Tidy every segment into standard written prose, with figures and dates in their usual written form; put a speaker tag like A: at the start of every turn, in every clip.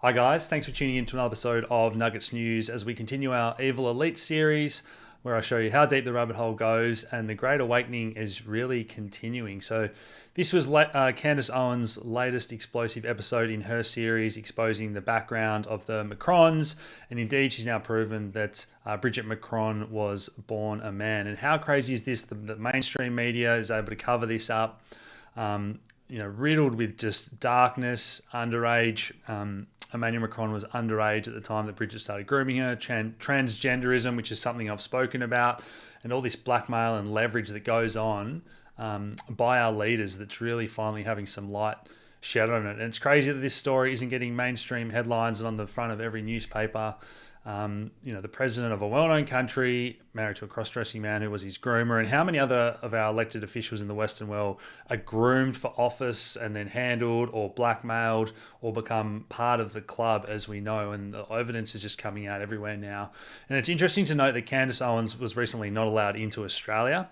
A: Hi guys, thanks for tuning in to another episode of Nuggets News as we continue our Evil Elite series where I show you how deep the rabbit hole goes, and the Great Awakening is really continuing. So this was Candace Owens' latest explosive episode in her series exposing the background of the Macrons, and indeed she's now proven that Brigitte Macron was born a man. And how crazy is this that mainstream media is able to cover this up, riddled with just darkness, underage. Emmanuel Macron was underage at the time that Bridget started grooming her, transgenderism, which is something I've spoken about, and all this blackmail and leverage that goes on by our leaders that's really finally having some light shed on it. And it's crazy that this story isn't getting mainstream headlines and on the front of every newspaper. The president of a well-known country, married to a cross-dressing man who was his groomer, and how many other of our elected officials in the Western world are groomed for office and then handled or blackmailed or become part of the club, as we know, and the evidence is just coming out everywhere now. And it's interesting to note that Candace Owens was recently not allowed into Australia.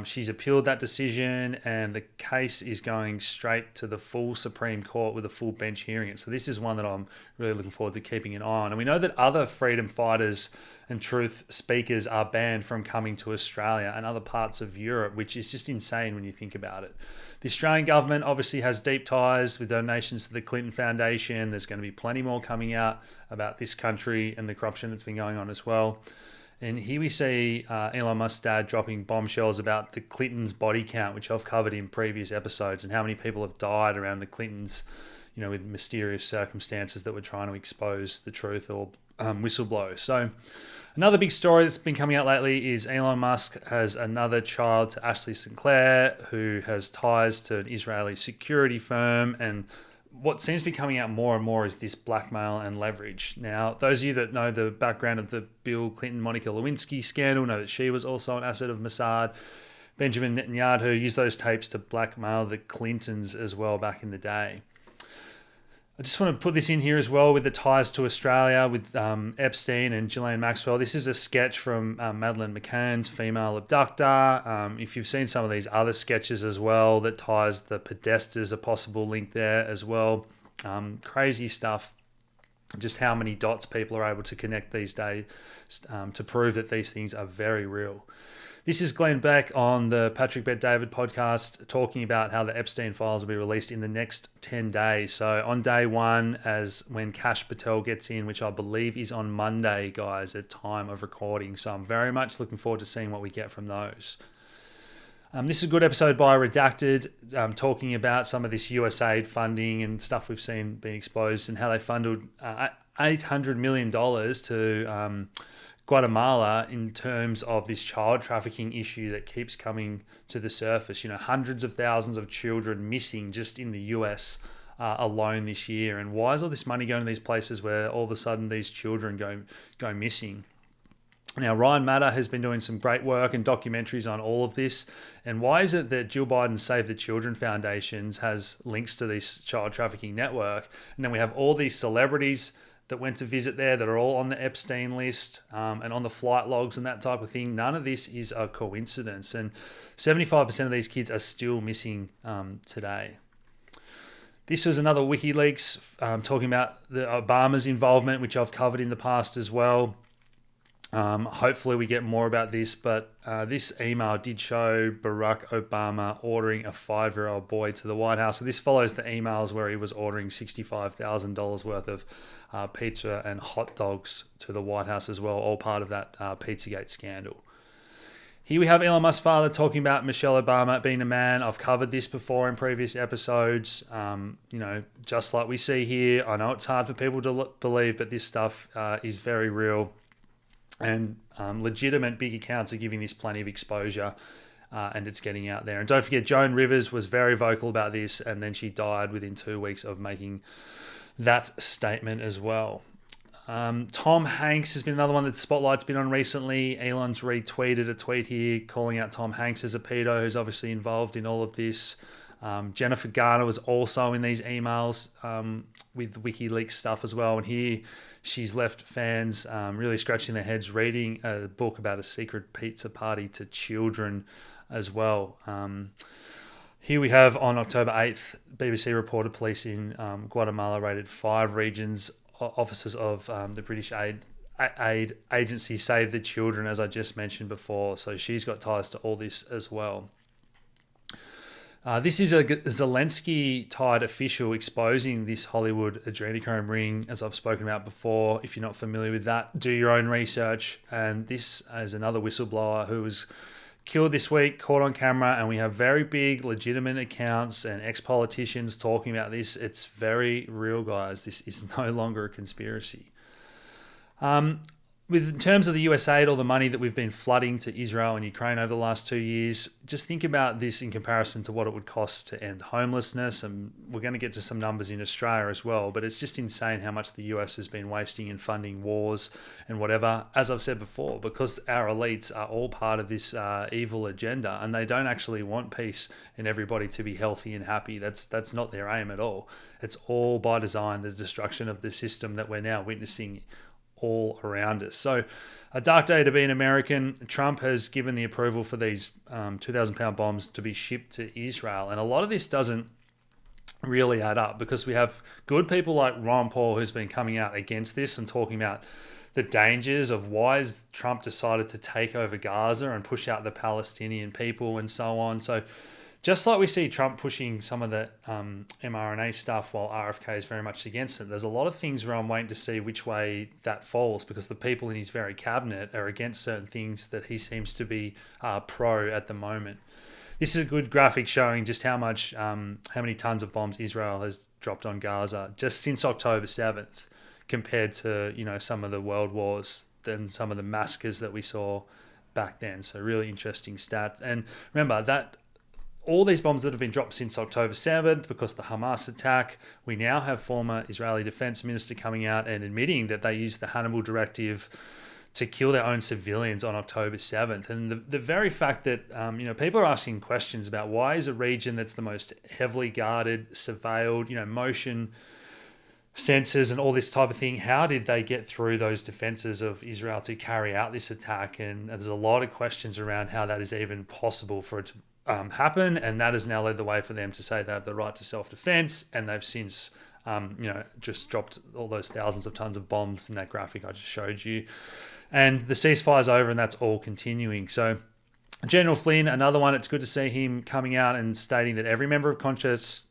A: She's appealed that decision, and the case is going straight to the full Supreme Court with a full bench hearing it. So this is one that I'm really looking forward to keeping an eye on. And we know that other freedom fighters and truth speakers are banned from coming to Australia and other parts of Europe, which is just insane when you think about it. The Australian government obviously has deep ties with donations to the Clinton Foundation. There's going to be plenty more coming out about this country and the corruption that's been going on as well. And here we see Elon Musk's dad dropping bombshells about the Clintons' body count, which I've covered in previous episodes, and how many people have died around the Clintons, with mysterious circumstances that were trying to expose the truth or whistleblow. So another big story that's been coming out lately is Elon Musk has another child to Ashley Sinclair, who has ties to an Israeli security firm, and what seems to be coming out more and more is this blackmail and leverage. Now, those of you that know the background of the Bill Clinton, Monica Lewinsky scandal know that she was also an asset of Mossad. Benjamin Netanyahu used those tapes to blackmail the Clintons as well back in the day. I just want to put this in here as well with the ties to Australia with Epstein and Ghislaine Maxwell. This is a sketch from Madeleine McCann's female abductor. If you've seen some of these other sketches as well, that ties the Podestas, a possible link there as well. Crazy stuff. Just how many dots people are able to connect these days to prove that these things are very real. This is Glenn Beck on the Patrick Bet-David podcast talking about how the Epstein files will be released in the next 10 days. So on day one, as when Kash Patel gets in, which I believe is on Monday, guys, at time of recording. So I'm very much looking forward to seeing what we get from those. This is a good episode by Redacted, talking about some of this USAID funding and stuff we've seen being exposed and how they funded $800 million to Guatemala in terms of this child trafficking issue that keeps coming to the surface. Hundreds of thousands of children missing just in the US alone this year. And why is all this money going to these places where all of a sudden these children go missing? Now, Ryan Matter has been doing some great work and documentaries on all of this. And why is it that Jill Biden's Save the Children Foundations has links to this child trafficking network? And then we have all these celebrities that went to visit there that are all on the Epstein list and on the flight logs and that type of thing. None of this is a coincidence. And 75% of these kids are still missing today. This was another WikiLeaks talking about the Obama's involvement, which I've covered in the past as well. Hopefully we get more about this, but this email did show Barack Obama ordering a 5-year-old boy to the White House. So this follows the emails where he was ordering $65,000 worth of pizza and hot dogs to the White House as well, all part of that Pizzagate scandal. Here we have Elon Musk's father talking about Michelle Obama being a man. I've covered this before in previous episodes. Just like we see here, I know it's hard for people to believe, but this stuff is very real. And legitimate big accounts are giving this plenty of exposure and it's getting out there. And don't forget, Joan Rivers was very vocal about this, and then she died within 2 weeks of making that statement as well. Tom Hanks has been another one that the spotlight's been on recently. Elon's retweeted a tweet here calling out Tom Hanks as a pedo who's obviously involved in all of this. Jennifer Garner was also in these emails with WikiLeaks stuff as well. And here she's left fans really scratching their heads reading a book about a secret pizza party to children as well. Here we have on October 8th, BBC reported police in Guatemala raided 5 regions. Officers of the British aid agency Save the Children, as I just mentioned before. So she's got ties to all this as well. This is a Zelensky-tied official exposing this Hollywood adrenochrome ring, as I've spoken about before. If you're not familiar with that, do your own research. And this is another whistleblower who was killed this week, caught on camera, and we have very big, legitimate accounts and ex-politicians talking about this. It's very real, guys. This is no longer a conspiracy. In terms of the USAID, all the money that we've been flooding to Israel and Ukraine over the last 2 years, just think about this in comparison to what it would cost to end homelessness. And we're going to get to some numbers in Australia as well, but it's just insane how much the US has been wasting in funding wars and whatever. As I've said before, because our elites are all part of this evil agenda, and they don't actually want peace and everybody to be healthy and happy. That's not their aim at all. It's all by design, the destruction of the system that we're now witnessing all around us. So a dark day to be an American. Trump has given the approval for these 2,000-pound bombs to be shipped to Israel. And a lot of this doesn't really add up, because we have good people like Ron Paul who's been coming out against this and talking about the dangers of why has Trump decided to take over Gaza and push out the Palestinian people and so on. So just like we see Trump pushing some of the mRNA stuff while RFK is very much against it, there's a lot of things where I'm waiting to see which way that falls, because the people in his very cabinet are against certain things that he seems to be pro at the moment. This is a good graphic showing just how many tons of bombs Israel has dropped on Gaza just since October 7th, compared to some of the world wars and some of the massacres that we saw back then. So really interesting stat. And remember that all these bombs that have been dropped since October 7th, because of the Hamas attack, we now have former Israeli defense minister coming out and admitting that they used the Hannibal Directive to kill their own civilians on October 7th. And the very fact that people are asking questions about why is a region that's the most heavily guarded, surveilled, motion sensors and all this type of thing, how did they get through those defenses of Israel to carry out this attack? And there's a lot of questions around how that is even possible for it to happen, and that has now led the way for them to say they have the right to self-defense, and they've since just dropped all those thousands of tons of bombs in that graphic I just showed you. And the ceasefire's over, and that's all continuing. So General Flynn, another one, it's good to see him coming out and stating that every member of Congress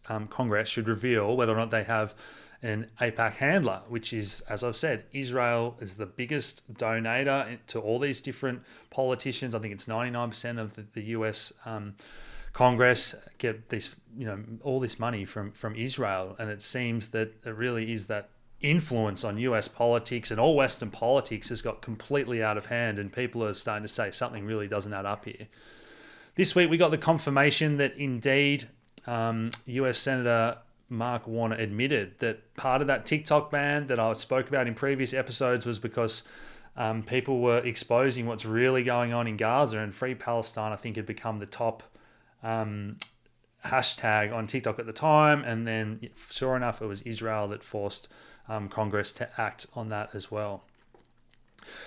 A: should reveal whether or not they have an AIPAC handler, which is, as I've said, Israel is the biggest donator to all these different politicians. I think it's 99% of the US Congress get this, all this money from Israel. And it seems that it really is that influence on US politics, and all Western politics has got completely out of hand, and people are starting to say something really doesn't add up here. This week we got the confirmation that indeed US Senator Mark Warner admitted that part of that TikTok ban that I spoke about in previous episodes was because people were exposing what's really going on in Gaza, and Free Palestine, I think, had become the top hashtag on TikTok at the time. And then, sure enough, it was Israel that forced Congress to act on that as well.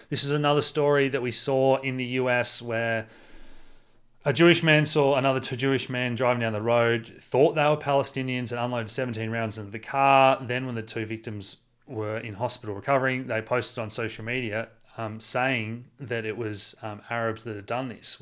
A: This is another story that we saw in the US where a Jewish man saw another two Jewish men driving down the road, thought they were Palestinians, and unloaded 17 rounds into the car. Then when the two victims were in hospital recovering, they posted on social media saying that it was Arabs that had done this.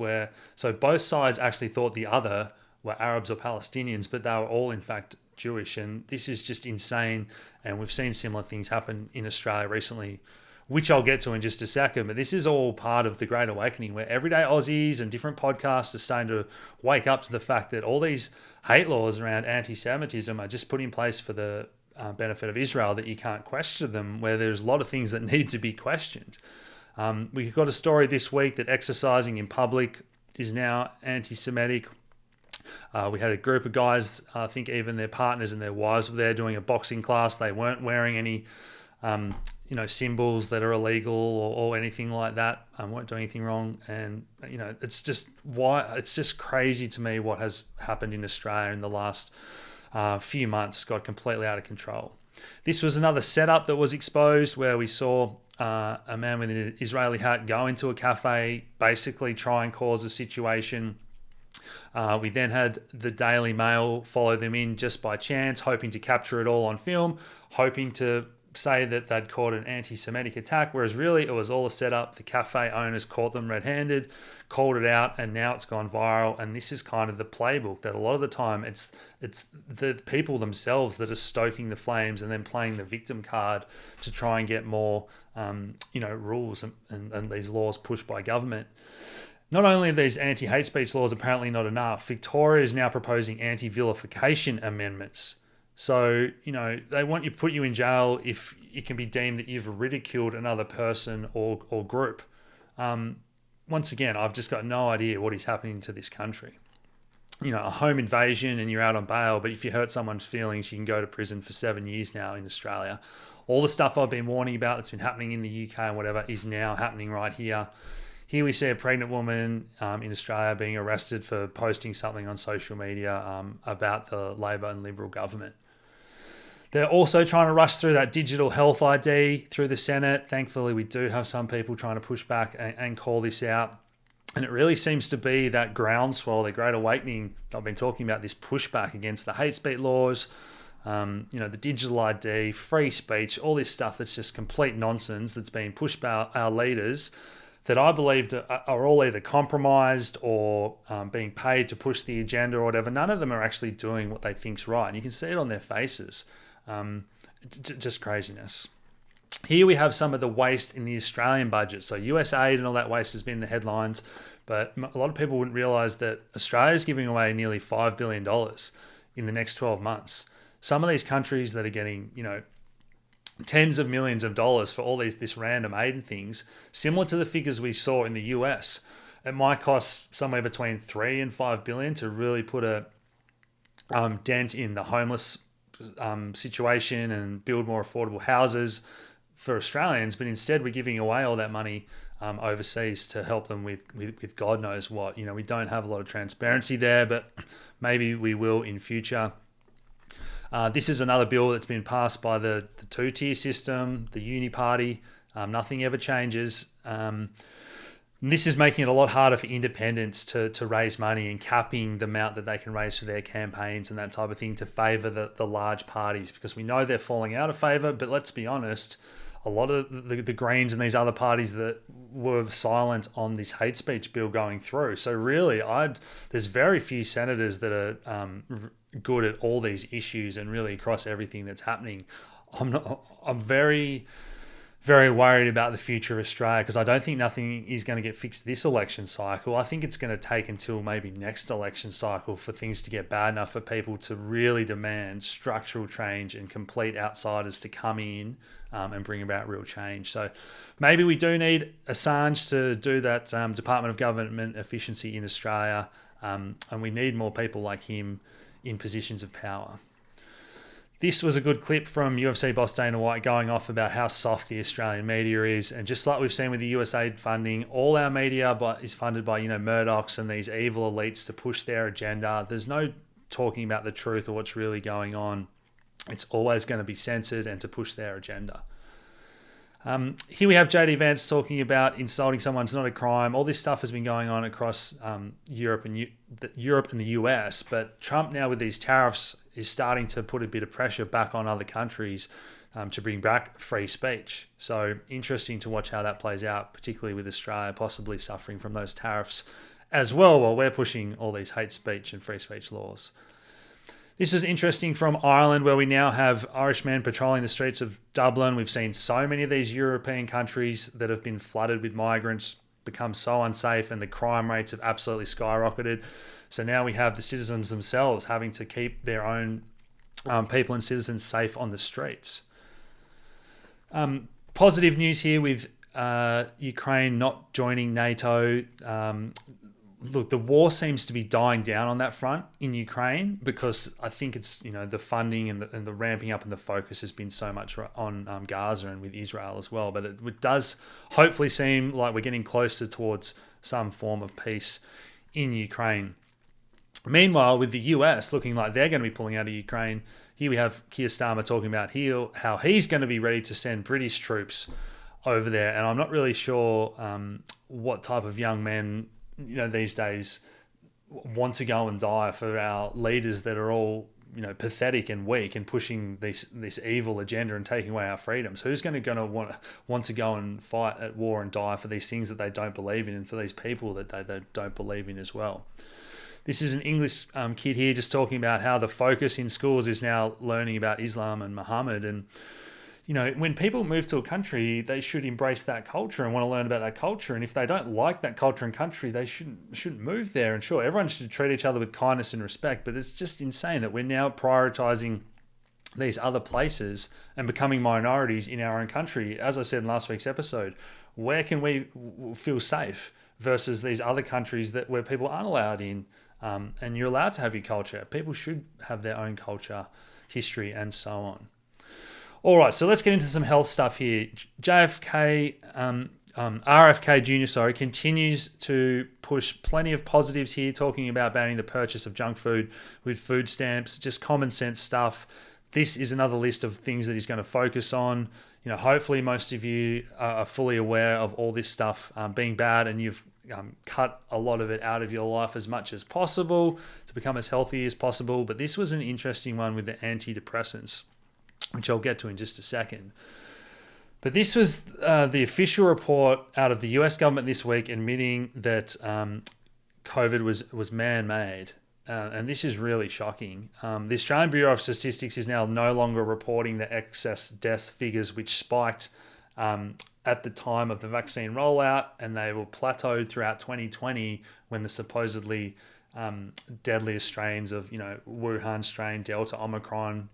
A: So both sides actually thought the other were Arabs or Palestinians, but they were all in fact Jewish. And this is just insane. And we've seen similar things happen in Australia recently, which I'll get to in just a second. But this is all part of the Great Awakening, where everyday Aussies and different podcasts are starting to wake up to the fact that all these hate laws around anti-Semitism are just put in place for the benefit of Israel, that you can't question them, where there's a lot of things that need to be questioned. We've got a story this week that exercising in public is now anti-Semitic. We had a group of guys, I think even their partners and their wives were there doing a boxing class. They weren't wearing any symbols that are illegal or anything like that. Weren't doing anything wrong. And, it's just crazy to me what has happened in Australia in the last few months. Got completely out of control. This was another setup that was exposed, where we saw a man with an Israeli hat go into a cafe, basically try and cause a situation. We then had the Daily Mail follow them in just by chance, hoping to capture it all on film, hoping to say that they'd caught an anti-Semitic attack, whereas really it was all a setup. The cafe owners caught them red-handed, called it out, and now it's gone viral. And this is kind of the playbook that a lot of the time it's the people themselves that are stoking the flames and then playing the victim card to try and get more rules and these laws pushed by government. Not only are these anti-hate speech laws apparently not enough, Victoria is now proposing anti-vilification amendments. So, they want you to put you in jail if it can be deemed that you've ridiculed another person or group. Once again, I've just got no idea what is happening to this country. A home invasion and you're out on bail, but if you hurt someone's feelings, you can go to prison for 7 years now in Australia. All the stuff I've been warning about that's been happening in the UK and whatever is now happening right here. Here we see a pregnant woman in Australia being arrested for posting something on social media about the Labor and Liberal government. They're also trying to rush through that digital health ID through the Senate. Thankfully, we do have some people trying to push back and call this out. And it really seems to be that groundswell, the Great Awakening. I've been talking about this pushback against the hate speech laws, the digital ID, free speech, all this stuff that's just complete nonsense that's being pushed by our leaders that I believe are all either compromised or being paid to push the agenda or whatever. None of them are actually doing what they think's right. And you can see it on their faces. Just craziness. Here we have some of the waste in the Australian budget. So USAID and all that waste has been in the headlines, but a lot of people wouldn't realise that Australia is giving away nearly $5 billion in the next 12 months. Some of these countries that are getting, tens of millions of dollars for all this random aid and things, similar to the figures we saw in the US, it might cost somewhere between 3 and 5 billion to really put a dent in the homeless situation and build more affordable houses for Australians, but instead we're giving away all that money overseas to help them with God knows what. We don't have a lot of transparency there, but maybe we will in future. This is another bill that's been passed by the two-tier system, the uni party. Nothing ever changes. This is making it a lot harder for independents to raise money and capping the amount that they can raise for their campaigns and that type of thing to favour the large parties, because we know they're falling out of favour. But let's be honest, a lot of the Greens and these other parties that were silent on this hate speech bill going through. So really, there's very few senators that are good at all these issues and really across everything that's happening. I'm very, very worried about the future of Australia, because I don't think nothing is going to get fixed this election cycle. I think it's going to take until maybe next election cycle for things to get bad enough for people to really demand structural change and complete outsiders to come in and bring about real change. So maybe we do need Assange to do that Department of Government efficiency in Australia, and we need more people like him in positions of power. This was a good clip from UFC boss Dana White going off about how soft the Australian media is. And just like we've seen with the USAID funding, all our media is funded by, Murdochs and these evil elites to push their agenda. There's no talking about the truth or what's really going on. It's always going to be censored and to push their agenda. Here we have JD Vance talking about insulting someone's not a crime. All this stuff has been going on across Europe and the US, but Trump now with these tariffs is starting to put a bit of pressure back on other countries to bring back free speech. So interesting to watch how that plays out, particularly with Australia possibly suffering from those tariffs as well, while we're pushing all these hate speech and free speech laws. This is interesting from Ireland, where we now have Irishmen patrolling the streets of Dublin. We've seen so many of these European countries that have been flooded with migrants become so unsafe, and the crime rates have absolutely skyrocketed. So now we have the citizens themselves having to keep their own people and citizens safe on the streets. Positive news here with Ukraine not joining NATO. Look, the war seems to be dying down on that front in Ukraine, because I think it's, the funding and the ramping up and the focus has been so much on Gaza and with Israel as well. But it does hopefully seem like we're getting closer towards some form of peace in Ukraine. Meanwhile, with the US looking like they're going to be pulling out of Ukraine, here we have Keir Starmer talking about how he's going to be ready to send British troops over there. And I'm not really sure what type of young men these days want to go and die for our leaders that are all, pathetic and weak and pushing this evil agenda and taking away our freedoms? Who's going to want to go and fight at war and die for these things that they don't believe in, and for these people that they don't believe in as well? This is an English kid here just talking about how the focus in schools is now learning about Islam and Muhammad. And when people move to a country, they should embrace that culture and want to learn about that culture. And if they don't like that culture and country, they shouldn't move there. And sure, everyone should treat each other with kindness and respect, but it's just insane that we're now prioritizing these other places and becoming minorities in our own country. As I said in last week's episode, where can we feel safe versus these other countries where people aren't allowed in, and you're allowed to have your culture? People should have their own culture, history, and so on. All right, so let's get into some health stuff here. RFK Jr. Continues to push plenty of positives here, talking about banning the purchase of junk food with food stamps, just common sense stuff. This is another list of things that he's going to focus on. Hopefully most of you are fully aware of all this stuff being bad, and you've cut a lot of it out of your life as much as possible to become as healthy as possible. But this was an interesting one with the antidepressants, which I'll get to in just a second. But this was the official report out of the US government this week, admitting that COVID was man-made. And this is really shocking. The Australian Bureau of Statistics is now no longer reporting the excess death figures, which spiked at the time of the vaccine rollout, and they were plateaued throughout 2020 when the supposedly deadliest strains of, Wuhan strain, Delta, Omicron,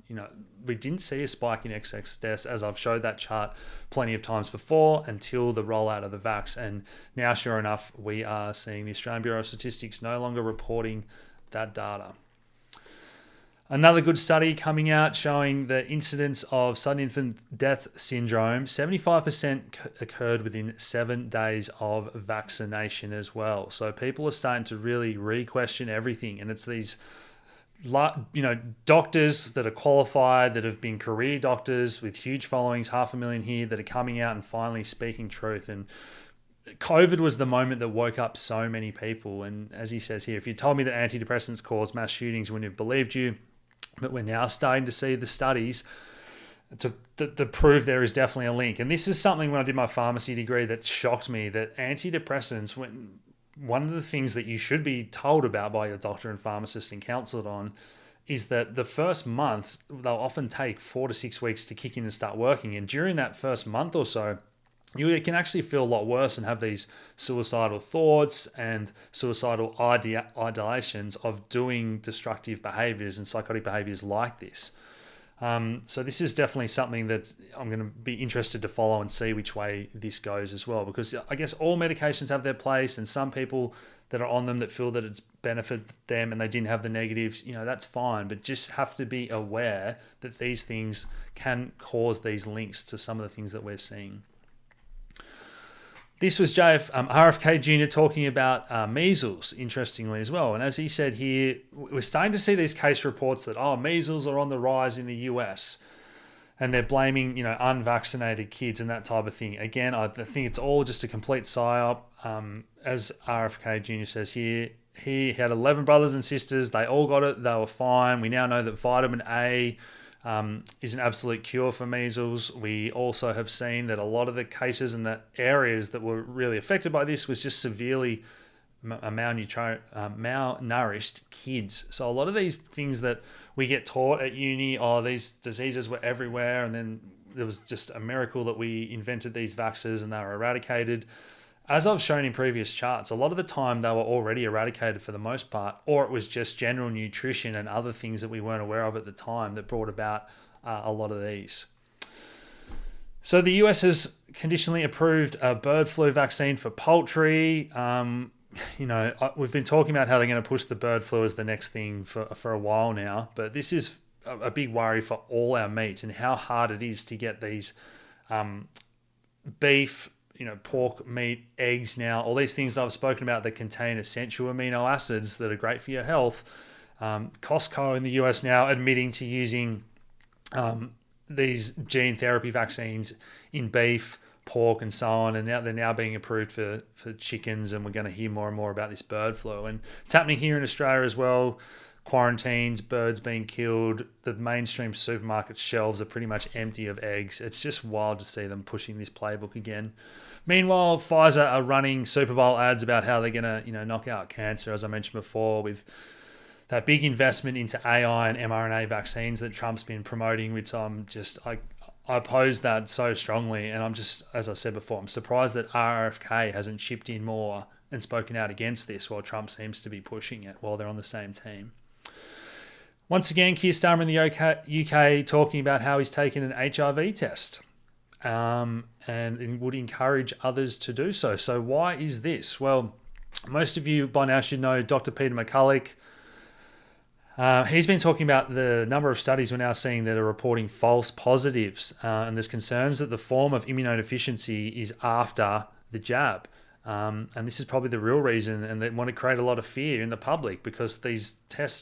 A: we didn't see a spike in excess deaths, as I've showed that chart plenty of times before, until the rollout of the vax. And now, sure enough, we are seeing the Australian Bureau of Statistics no longer reporting that data. Another good study coming out showing the incidence of sudden infant death syndrome, 75% occurred within 7 days of vaccination as well. So people are starting to really re-question everything. And it's these, doctors that are qualified, that have been career doctors with huge followings, 500,000 here, that are coming out and finally speaking truth. And COVID was the moment that woke up so many people. And as he says here, if you told me that antidepressants cause mass shootings, I wouldn't have believed you. But we're now starting to see the studies to prove there is definitely a link. And this is something when I did my pharmacy degree that shocked me, that antidepressants, one of the things that you should be told about by your doctor and pharmacist and counseled on, is that the first month, they'll often take 4 to 6 weeks to kick in and start working. And during that first month or so, you can actually feel a lot worse and have these suicidal thoughts and suicidal ideations of doing destructive behaviors and psychotic behaviors like this. So this is definitely something that I'm going to be interested to follow and see which way this goes as well, because I guess all medications have their place, and some people that are on them that feel that it's benefited them and they didn't have the negatives, that's fine, but just have to be aware that these things can cause these links to some of the things that we're seeing. This was RFK Jr. talking about measles, interestingly as well. And as he said here, we're starting to see these case reports that, measles are on the rise in the US. And they're blaming, unvaccinated kids and that type of thing. Again, I think it's all just a complete psyop. As RFK Jr. says here, he had 11 brothers and sisters. They all got it. They were fine. We now know that vitamin A is an absolute cure for measles. We also have seen that a lot of the cases in the areas that were really affected by this was just severely malnourished kids. So a lot of these things that we get taught at uni, these diseases were everywhere, and then there was just a miracle that we invented these vaxxers and they were eradicated. As I've shown in previous charts, a lot of the time they were already eradicated for the most part, or it was just general nutrition and other things that we weren't aware of at the time that brought about a lot of these. So the US has conditionally approved a bird flu vaccine for poultry. We've been talking about how they're going to push the bird flu as the next thing for a while now, but this is a big worry for all our meats and how hard it is to get these beef, pork, meat, eggs now, all these things that I've spoken about that contain essential amino acids that are great for your health. Costco in the US now admitting to using these gene therapy vaccines in beef, pork and so on, and now they're now being approved for chickens, and we're going to hear more and more about this bird flu. And it's happening here in Australia as well. Quarantines, birds being killed, the mainstream supermarket shelves are pretty much empty of eggs. It's just wild to see them pushing this playbook again. Meanwhile, Pfizer are running Super Bowl ads about how they're going to, knock out cancer, as I mentioned before, with that big investment into AI and mRNA vaccines that Trump's been promoting, which I oppose that so strongly. And I'm just, as I said before, I'm surprised that RFK hasn't chipped in more and spoken out against this while Trump seems to be pushing it while they're on the same team. Once again, Keir Starmer in the UK talking about how he's taken an HIV test and would encourage others to do so. So why is this? Well, most of you by now should know Dr. Peter McCulloch. He's been talking about the number of studies we're now seeing that are reporting false positives, and there's concerns that the form of immunodeficiency is after the jab. And this is probably the real reason, and they want to create a lot of fear in the public because these tests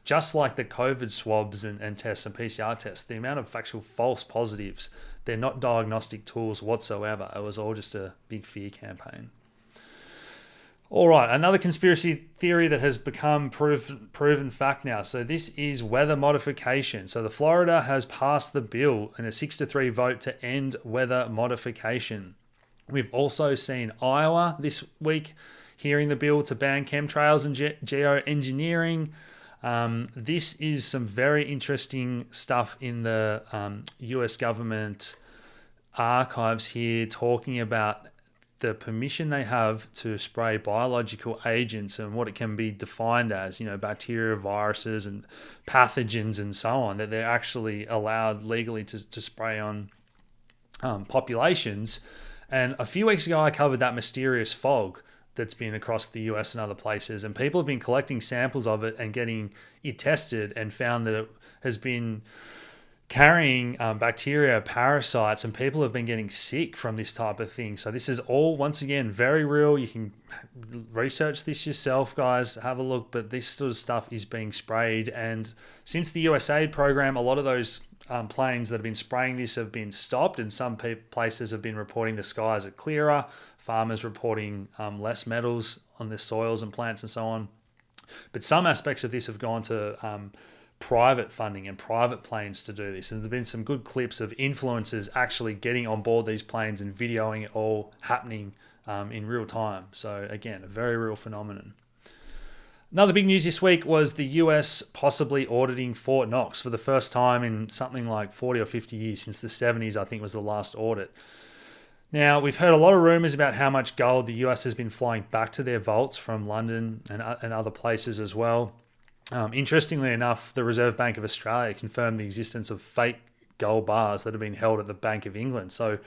A: just like the COVID swabs and tests and PCR tests, the amount of actual false positives, they're not diagnostic tools whatsoever. It was all just a big fear campaign. All right, another conspiracy theory that has become proven fact now. So this is weather modification. So the Florida has passed the bill in a 6-3 vote to end weather modification. We've also seen Iowa this week hearing the bill to ban chemtrails and geoengineering. This is some very interesting stuff in the US government archives here, talking about the permission they have to spray biological agents and what it can be defined as, bacteria, viruses and pathogens and so on, that they're actually allowed legally to spray on populations. And a few weeks ago, I covered that mysterious fog that's been across the US and other places, and people have been collecting samples of it and getting it tested and found that it has been carrying bacteria, parasites, and people have been getting sick from this type of thing. So this is all, once again, very real. You can research this yourself, guys, have a look, but this sort of stuff is being sprayed. And since the USAID program, a lot of those planes that have been spraying this have been stopped, and some places have been reporting the skies are clearer, farmers reporting less metals on their soils and plants and so on. But some aspects of this have gone to private funding and private planes to do this. And there's been some good clips of influencers actually getting on board these planes and videoing it all happening in real time. So again, a very real phenomenon. Another big news this week was the US possibly auditing Fort Knox for the first time in something like 40 or 50 years. Since the 70s, I think, was the last audit. Now, we've heard a lot of rumors about how much gold the US has been flying back to their vaults from London and other places as well. Interestingly enough, the Reserve Bank of Australia confirmed the existence of fake gold bars that have been held at the Bank of England. So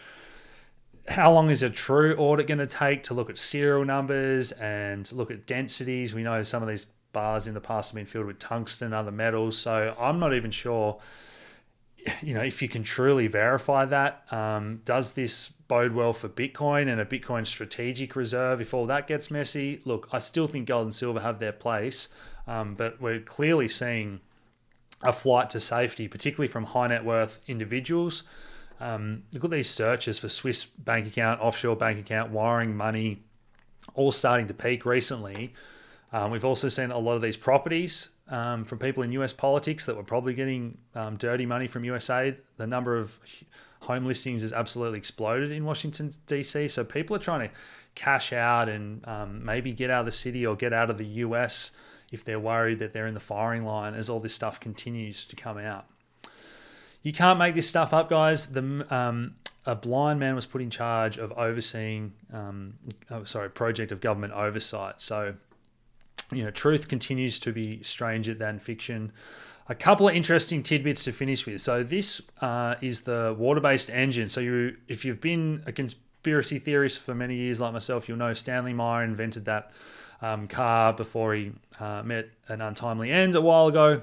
A: how long is a true audit going to take to look at serial numbers and look at densities? We know some of these bars in the past have been filled with tungsten and other metals. So I'm not even sure, if you can truly verify that. Does this bode well for Bitcoin and a Bitcoin strategic reserve if all that gets messy? Look, I still think gold and silver have their place. But we're clearly seeing a flight to safety, particularly from high net worth individuals. Look at these searches for Swiss bank account, offshore bank account, wiring money, all starting to peak recently. We've also seen a lot of these properties from people in US politics that were probably getting dirty money from USAID. The number of home listings has absolutely exploded in Washington, D.C. So people are trying to cash out and maybe get out of the city or get out of the US if they're worried that they're in the firing line as all this stuff continues to come out. You can't make this stuff up, guys. A blind man was put in charge of overseeing, project of government oversight. So, truth continues to be stranger than fiction. A couple of interesting tidbits to finish with. So this is the water-based engine. So if you've been a conspiracy theorist for many years like myself, you'll know Stanley Meyer invented that car before he met an untimely end a while ago.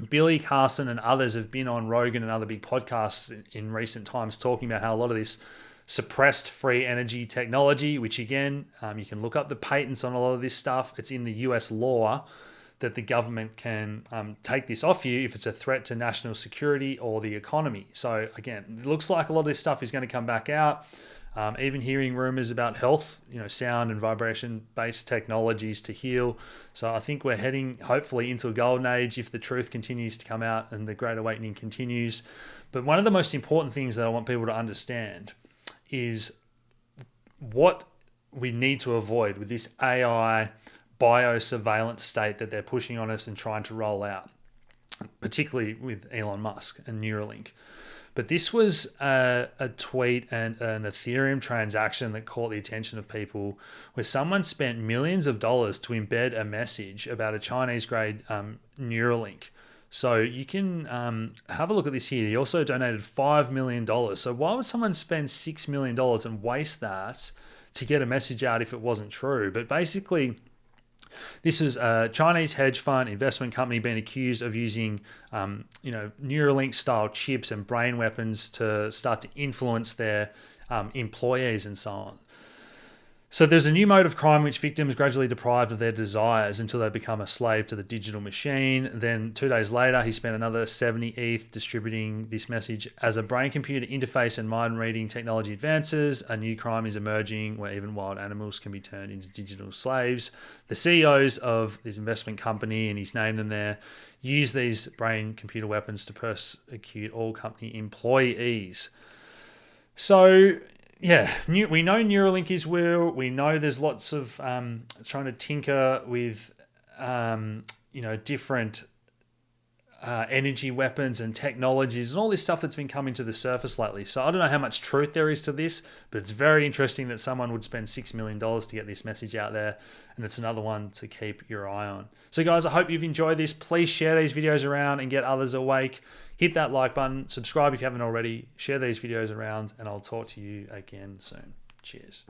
A: Billy Carson and others have been on Rogan and other big podcasts in recent times talking about how a lot of this suppressed free energy technology, which again, you can look up the patents on a lot of this stuff. It's in the US law that the government can take this off you if it's a threat to national security or the economy. So again, it looks like a lot of this stuff is going to come back out. Even hearing rumors about health, sound and vibration-based technologies to heal. So I think we're heading, hopefully, into a golden age if the truth continues to come out and the Great Awakening continues. But one of the most important things that I want people to understand is what we need to avoid with this AI biosurveillance state that they're pushing on us and trying to roll out, particularly with Elon Musk and Neuralink. But this was a tweet and an Ethereum transaction that caught the attention of people, where someone spent millions of dollars to embed a message about a Chinese-grade Neuralink. So you can have a look at this here. He also donated $5 million. So why would someone spend $6 million and waste that to get a message out if it wasn't true? But basically, this was a Chinese hedge fund investment company being accused of using, Neuralink-style chips and brain weapons to start to influence their employees and so on. So there's a new mode of crime in which victims gradually deprived of their desires until they become a slave to the digital machine. Then 2 days later, he spent another 70 ETH distributing this message. As a brain-computer interface and mind-reading technology advances, a new crime is emerging where even wild animals can be turned into digital slaves. The CEOs of this investment company, and he's named them there, use these brain-computer weapons to persecute all company employees. So yeah, we know Neuralink is real. We know there's lots of trying to tinker with, different energy weapons and technologies and all this stuff that's been coming to the surface lately. So I don't know how much truth there is to this, but it's very interesting that someone would spend $6 million to get this message out there. And it's another one to keep your eye on. So guys, I hope you've enjoyed this. Please share these videos around and get others awake. Hit that like button, subscribe if you haven't already, share these videos around, and I'll talk to you again soon. Cheers.